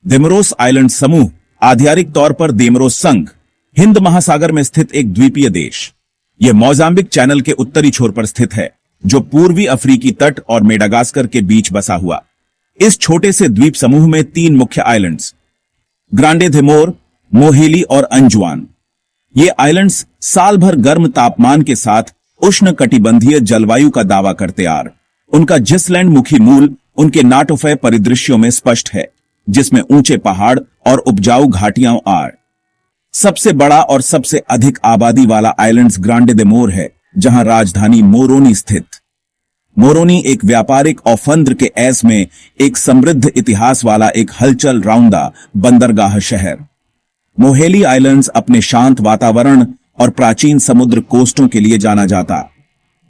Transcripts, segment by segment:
देमरोस island समूह आधिकारिक तौर पर देमरोस संघ हिंद महासागर में स्थित एक द्वीपीय देश। यह मोजाम्बिक चैनल के उत्तरी छोर पर स्थित है, जो पूर्वी अफ्रीकी तट और मेडागास्कर के बीच बसा हुआ। इस छोटे से द्वीप समूह में 3 मुख्य आइलैंड्स ग्रांडे देमोर, मोहेली और अंजुआन। ये आइलैंड्स साल भर गर्म तापमान के साथ उष्णकटिबंधीय जलवायु का दावा करते आ उनका जिसलैंड मुखी मूल उनके नाटोफय परिदृश्यों में स्पष्ट है, जिसमें ऊंचे पहाड़ और उपजाऊ घाटियां आर। सबसे बड़ा और सबसे अधिक आबादी वाला आइलैंड्स ग्रांडे देमोर है, जहां राजधानी मोरोनी स्थित। मोरोनी एक व्यापारिक औफंद्र के ऐस में एक समृद्ध इतिहास वाला एक हलचल रौंदा बंदरगाह शहर। मोहेली आइलैंड्स अपने शांत वातावरण और प्राचीन समुद्र कोस्टों के लिए जाना जाता।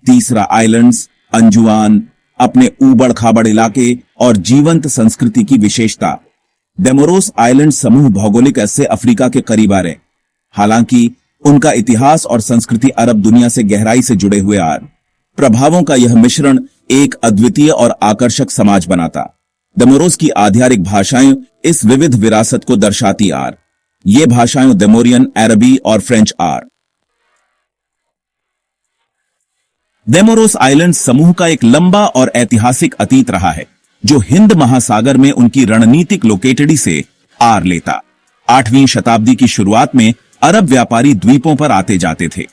तीसरा आइलैंड्स अंजुआन अपने ऊबड़ खाबड़ इलाके और जीवंत संस्कृति की विशेषता। देमोरोस आइलैंड समूह भौगोलिक ऐसे अफ्रीका के करीब आ रहे, हालांकि उनका इतिहास और संस्कृति अरब दुनिया से गहराई से जुड़े हुए आर। प्रभावों का यह मिश्रण एक अद्वितीय और आकर्षक समाज बनाता। देमोरोस की आधिकारिक भाषाएं इस विविध विरासत को दर्शाती आर। ये भाषाएं देमोरियन, अरबी और फ्रेंच आर। देमोरोस आइलैंड समूह का एक लंबा और ऐतिहासिक अतीत रहा है, जो हिंद महासागर में उनकी रणनीतिक लोकेटिडी से आर लेता। 8वीं शताब्दी की शुरुआत में अरब व्यापारी द्वीपों पर आते जाते थे।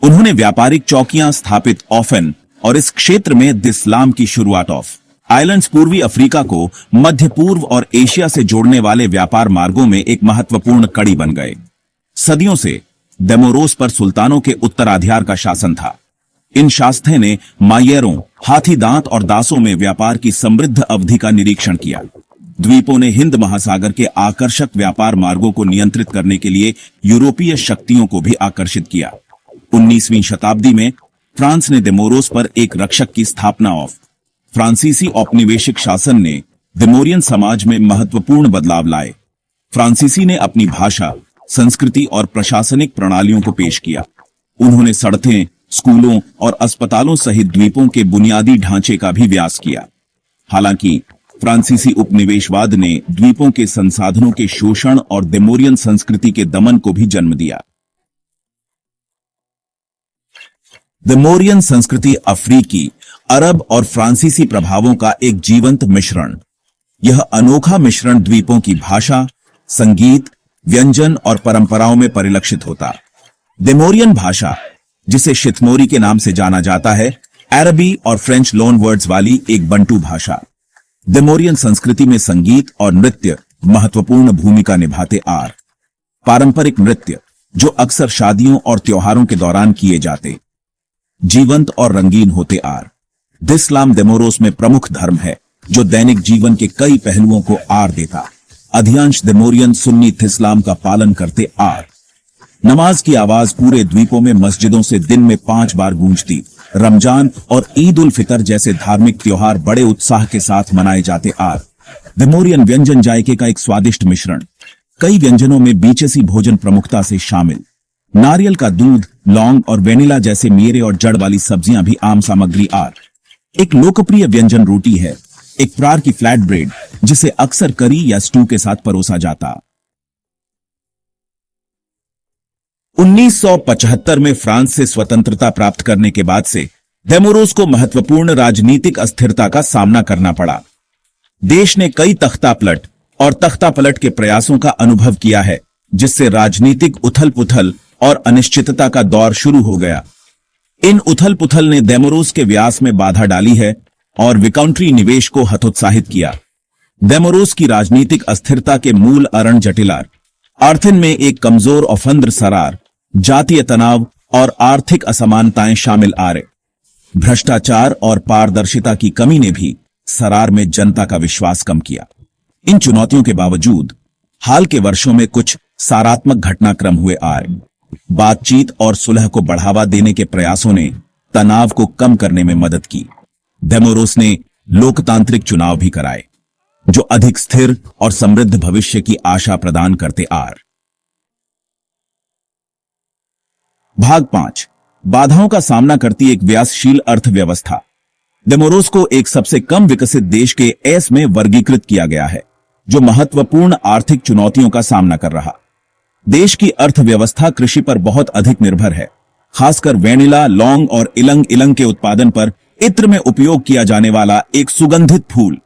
उन्होंने व्यापारिक चौकियां स्थापित ऑफन और इस क्षेत्र में दिस्लाम की शुरुआत ऑफ आइलैंड्स पूर्वी अफ्रीका को मध्य पूर्व और एशिया से जोड़ने वाले व्यापार मार्गों में एक महत्वपूर्ण कड़ी बन गए। सदियों से देमोरोस पर सुल्तानों के उत्तराधिकार का शासन था। इन शासकों ने मायरों, हाथी दांत और दासों में व्यापार की समृद्ध अवधि का निरीक्षण किया। द्वीपों ने हिंद महासागर के आकर्षक व्यापार मार्गों को नियंत्रित करने के लिए यूरोपीय शक्तियों को भी आकर्षित किया। 19वीं शताब्दी में फ्रांस ने देमोरोस पर एक रक्षक की स्थापना ऑफ फ्रांसीसी औपनिवेशिक शासन ने देमोरियन समाज में महत्वपूर्ण बदलाव लाए। फ्रांसीसी ने अपनी भाषा, संस्कृति और प्रशासनिक प्रणालियों को पेश किया। उन्होंने सड़कें, स्कूलों और अस्पतालों सहित द्वीपों के बुनियादी ढांचे का भी विकास किया। हालांकि फ्रांसीसी उपनिवेशवाद ने द्वीपों के संसाधनों के शोषण और देमोरियन संस्कृति के दमन को भी जन्म दिया। देमोरियन संस्कृति अफ्रीकी, अरब और फ्रांसीसी प्रभावों का एक जीवंत मिश्रण। यह अनोखा मिश्रण द्वीपों की भाषा, संगीत, व्यंजन और परंपराओं में परिलक्षित होता। देमोरियन भाषा, जिसे शिथमोरी के नाम से जाना जाता है, अरबी और फ्रेंच लोन वर्ड्स वाली एक बंटू भाषा। देमोरियन संस्कृति में संगीत और नृत्य महत्वपूर्ण भूमिका निभाते आर। पारंपरिक नृत्य, जो अक्सर शादियों और त्योहारों के दौरान किए जाते, जीवंत और रंगीन होते आर। दिस्लाम देमोरोस में प्रमुख धर्म है, जो दैनिक जीवन के कई पहलुओं को आर देता। अधिकांश देमोरियन सुन्नी इस्लाम का पालन करते आर। नमाज की आवाज पूरे द्वीपों में मस्जिदों से दिन में 5 बार गूंजती। रमजान और ईद उल फितर जैसे धार्मिक त्योहार बड़े उत्साह के साथ मनाए जाते आर। देमोरियन व्यंजन जायके का एक स्वादिष्ट मिश्रण। कई व्यंजनों में बीचसी भोजन प्रमुखता से शामिल। नारियल का दूध, लौंग और वेनिला जैसे मेरे और जड़ वाली सब्जियां भी आम सामग्री आर। एक लोकप्रिय व्यंजन रोटी है, एक प्रकार की फ्लैट ब्रेड, जिसे अक्सर करी या स्टू के साथ परोसा जाता। 1975 में फ्रांस से स्वतंत्रता प्राप्त करने के बाद से देमोरोस को महत्वपूर्ण राजनीतिक अस्थिरता का सामना करना पड़ा। देश ने कई तख्तापलट और तख्तापलट के प्रयासों का अनुभव किया है, जिससे राजनीतिक उथल-पुथल और अनिश्चितता का दौर शुरू हो गया। इन उथल-पुथल ने देमोरोस के व्यास में बाधा डाली है और विकाउंट्री निवेश को हतोत्साहित किया। देमोरोस की राजनीतिक अस्थिरता के मूल अरण जटिलार आर्थिन में एक कमजोर औफंद्र सरार, जातीय तनाव और आर्थिक असमानताएं शामिल आ रहे। भ्रष्टाचार और पारदर्शिता की कमी ने भी सरार में जनता का विश्वास कम किया। इन चुनौतियों के बावजूद हाल के वर्षों में कुछ सकारात्मक घटनाक्रम हुए आ रहे। बातचीत और सुलह को बढ़ावा देने के प्रयासों ने तनाव को कम करने में मदद की। देमोरोस ने लोकतांत्रिक चुनाव भी कराए, जो अधिक स्थिर और समृद्ध भविष्य की आशा प्रदान करते आर। भाग 5, बाधाओं का सामना करती एक विकासशील अर्थव्यवस्था। देमोरोस को एक सबसे कम विकसित देश के एस में वर्गीकृत किया गया है। जो महत्वपूर्ण आर्थिक चुनौतियों का सामना कर रहा। देश की अर्थव्यवस्था कृषि पर बहुत अधिक निर्भर है, खासकर वेनिला, लौंग और इलंग इलंग के उत्पादन पर। इत्र में उपयोग किया जाने वाला एक सुगंधित फूल।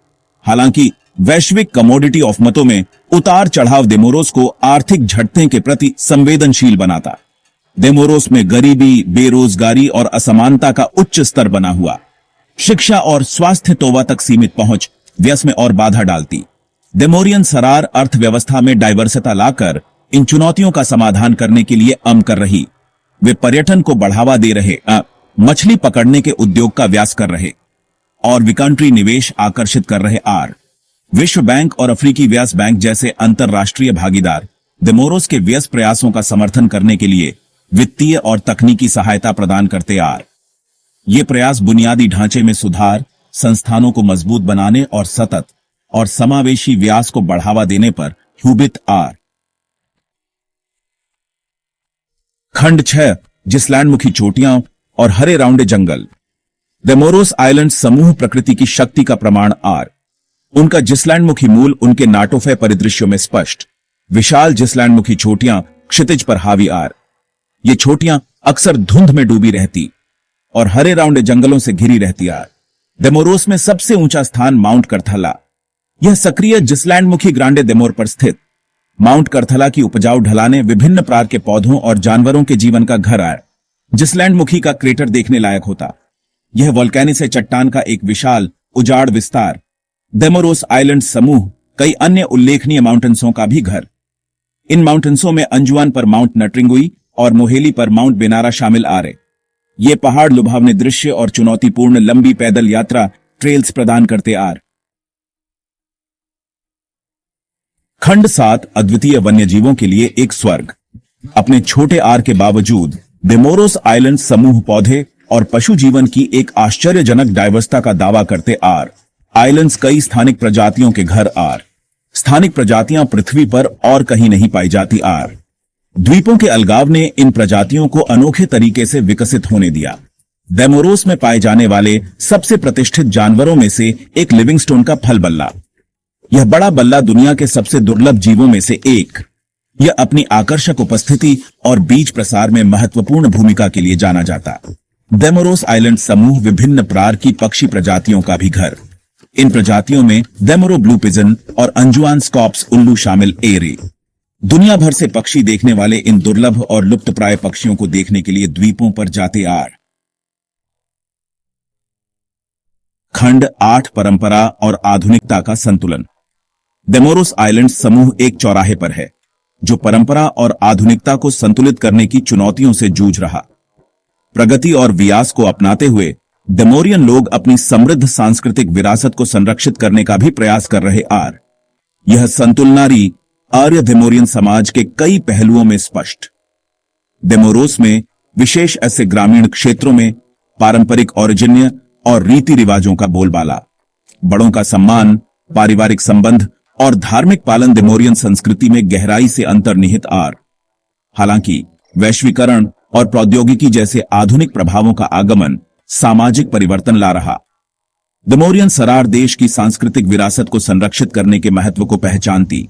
हालांकि वैश्विक कमोडिटी ऑफ मतों में उतार चढ़ाव डेमोरोस को आर्थिक झटके के प्रति संवेदनशील बनाता। डेमोरोस में गरीबी, बेरोजगारी और असमानता का उच्च स्तर बना हुआ। शिक्षा और स्वास्थ्य तोवा तक सीमित पहुंच व्यस में और बाधा डालती। डेमोरियन सरार अर्थव्यवस्था में डाइवर्सिटी लाकर इन चुनौतियों का समाधान करने के लिए कर रही। वे पर्यटन को बढ़ावा दे रहे, मछली पकड़ने के उद्योग का व्यास कर रहे और विकंट्री निवेश आकर्षित कर रहे। विश्व बैंक और अफ्रीकी विकास बैंक जैसे अंतरराष्ट्रीय भागीदार डेमोरोस के व्यस प्रयासों का समर्थन करने के लिए वित्तीय और तकनीकी सहायता प्रदान करते। ये प्रयास बुनियादी ढांचे में सुधार, संस्थानों को मजबूत बनाने और सतत और समावेशी विकास को बढ़ावा देने पर ह्यूबित। खंड 6, जिसलैंड मुखी चोटियां और हरे राउंडे जंगल। डेमोरोस आइलैंड समूह प्रकृति की शक्ति का प्रमाण। उनका जिसलैंड मुखी मूल उनके नाटोफे परिदृश्यों में स्पष्ट। विशाल जिसलैंड मुखी चोटियां क्षितिज पर हावी। ये छोटियां अक्सर धुंध में डूबी रहती और हरे राउंडे जंगलों से घिरी रहती। डेमोरोस में सबसे ऊंचा स्थान माउंट करथला। यह सक्रिय जिसलैंड मुखी ग्रांडे डेमोर पर स्थित माउंट करथला की उपजाऊ ढलानें विभिन्न प्रकार के पौधों और जानवरों के जीवन का घर। जिसलैंड मुखी का क्रेटर देखने लायक होता। यह वोल्केनी से चट्टान का एक विशाल उजाड़ विस्तार। डेमोरोस आइलैंड समूह कई अन्य उल्लेखनीय माउंटेन्सों का भी घर। इन माउंटेन्सों में अंजुआन पर माउंट नटरिंगुई और मोहेली पर माउंट बेनारा शामिल। ये पहाड़ लुभावने दृश्य और चुनौतीपूर्ण लंबी पैदल यात्रा ट्रेल्स प्रदान करते। खंड 7, अद्वितीय वन्यजीवों के लिए एक स्वर्ग। अपने छोटे आर के बावजूद डेमोरोस आइलैंड समूह पौधे और पशु जीवन की एक आश्चर्यजनक डाइवर्सिटी का दावा करते। आइलैंड्स कई स्थानिक प्रजातियों के घर। स्थानिक प्रजातियां पृथ्वी पर और कहीं नहीं पाई जाती। द्वीपों के अलगाव ने इन प्रजातियों को अनोखे तरीके से विकसित होने दिया। डेमोरोस में पाए जाने वाले सबसे प्रतिष्ठित जानवरों में से एक लिविंगस्टोन का फल बल्ला। यह बड़ा बल्ला दुनिया के सबसे दुर्लभ जीवों में से एक। यह अपनी आकर्षक उपस्थिति और बीज प्रसार में महत्वपूर्ण भूमिका के लिए जाना जाता। डेमोरोस आइलैंड समूह विभिन्न प्रकार की पक्षी प्रजातियों का भी घर। इन प्रजातियों में डेमोरो ब्लू पिजन और अंजुआन स्कॉप्स उल्लू शामिल। दुनिया भर से पक्षी देखने वाले इन दुर्लभ और लुप्तप्राय पक्षियों को देखने के लिए द्वीपों पर जाते। खंड 8, परंपरा और आधुनिकता का संतुलन। डेमोरोस आइलैंड समूह एक चौराहे पर है, जो परंपरा और आधुनिकता को संतुलित करने की चुनौतियों से जूझ रहा। प्रगति और विकास को अपनाते हुए डेमोरियन लोग अपनी समृद्ध सांस्कृतिक विरासत को संरक्षित करने का भी प्रयास कर रहे। यह संतुलनारी आर्य डेमोरियन समाज के कई पहलुओं में स्पष्ट। डेमोरोस में विशेष ऐसे ग्रामीण क्षेत्रों में पारंपरिक औरजन्य और रीति रिवाजों का बोलबाला, बड़ों का सम्मान, पारिवारिक संबंध और धार्मिक पालन डेमोरियन संस्कृति में गहराई से अंतर्निहित। हालांकि वैश्वीकरण और प्रौद्योगिकी जैसे आधुनिक प्रभावों का आगमन सामाजिक परिवर्तन ला रहा। डेमोरियन सरार देश की सांस्कृतिक विरासत को संरक्षित करने के महत्व को पहचानती।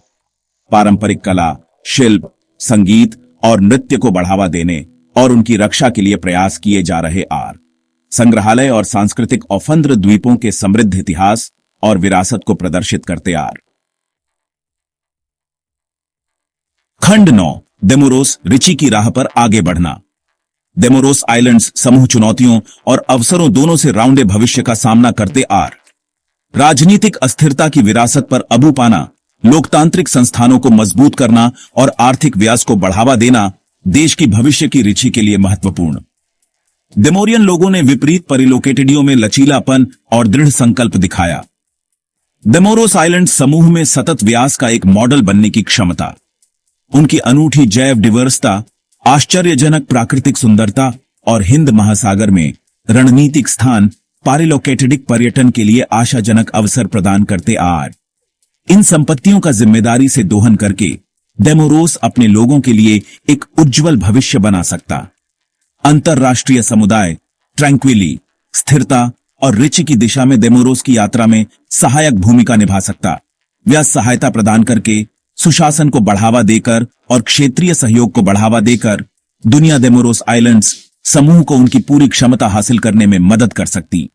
पारंपरिक कला, शिल्प, संगीत और नृत्य को बढ़ावा देने और उनकी रक्षा के लिए प्रयास किए जा रहे। संग्रहालय और सांस्कृतिक औफंद्र द्वीपों के समृद्ध इतिहास और विरासत को प्रदर्शित करते। खंड 9, डेमोरोस रिची की राह पर आगे बढ़ना। डेमोरोस आइलैंड्स समूह चुनौतियों और अवसरों दोनों से राउंडे भविष्य का सामना करते। राजनीतिक अस्थिरता की विरासत पर अबू पाना, लोकतांत्रिक संस्थानों को मजबूत करना और आर्थिक विकास को बढ़ावा देना देश की भविष्य की रिची के लिए महत्वपूर्ण। डेमोरियन लोगों ने विपरीत परिलोकेटेडियो में लचीलापन और दृढ़ संकल्प दिखाया। डेमोरोस आइलैंड समूह में सतत विकास का एक मॉडल बनने की क्षमता, उनकी अनूठी जैव डिवर्सिटी, आश्चर्यजनक प्राकृतिक सुंदरता और हिंद महासागर में रणनीतिक स्थान पारिलोकेटेडिक पर्यटन के लिए आशाजनक अवसर प्रदान करते। इन संपत्तियों का जिम्मेदारी से दोहन करके डेमोरोस अपने लोगों के लिए एक उज्जवल भविष्य बना सकता। अंतरराष्ट्रीय समुदाय ट्रैंक्विली, स्थिरता और रिची की दिशा में डेमोरोस की यात्रा में सहायक भूमिका निभा सकता। व्यास सहायता प्रदान करके, सुशासन को बढ़ावा देकर और क्षेत्रीय सहयोग को बढ़ावा देकर दुनिया डेमोरोस आइलैंड्स समूह को उनकी पूरी क्षमता हासिल करने में मदद कर सकती।